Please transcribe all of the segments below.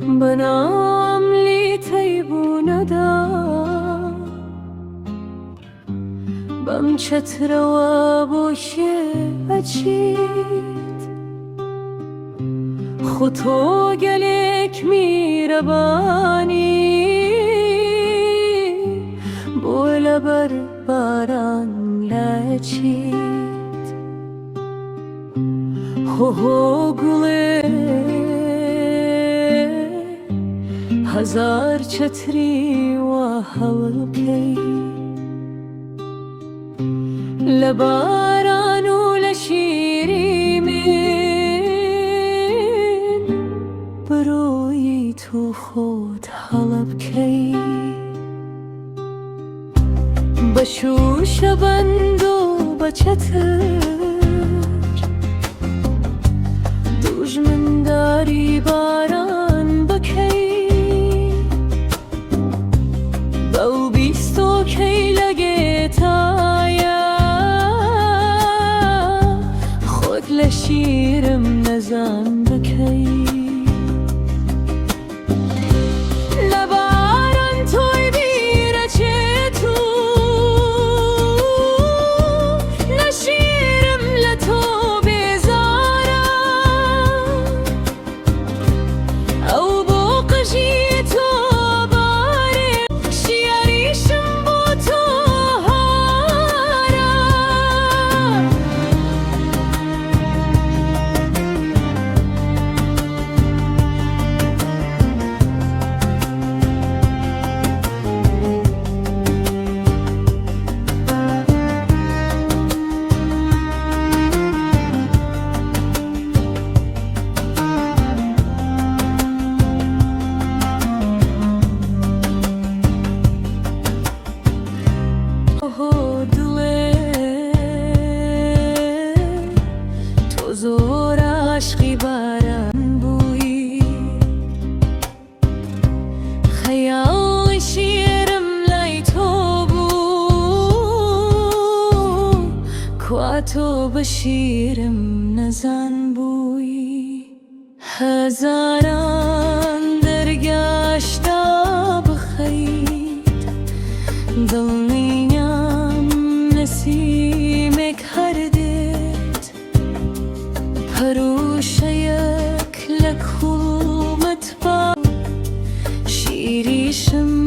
بنام لی تیبونه دا بم چتر و بوشه اچید خطو گلک میربانی بوله بر باران لچید هو گله هزار چتری و هلکی لباران و لشیری من بروی تو خود حلب کی بشوش بند و بچتر دوژمن داری باران بکی بو بیستو کی لگه تایا خود لشیرم نزن بکی لباران توی بیره چه تو نشیرم لتو بزارم او بو قجی تو باره شیاریشم بو تو هارا زور عشقی باران بوی خیال شیرم لای تو بو کواتو بشیرم نزن بوی هزاران درگشتا بخید دلنیم نسیمک هردید پروشیک لکومت با شیریشم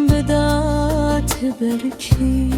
بدات برکی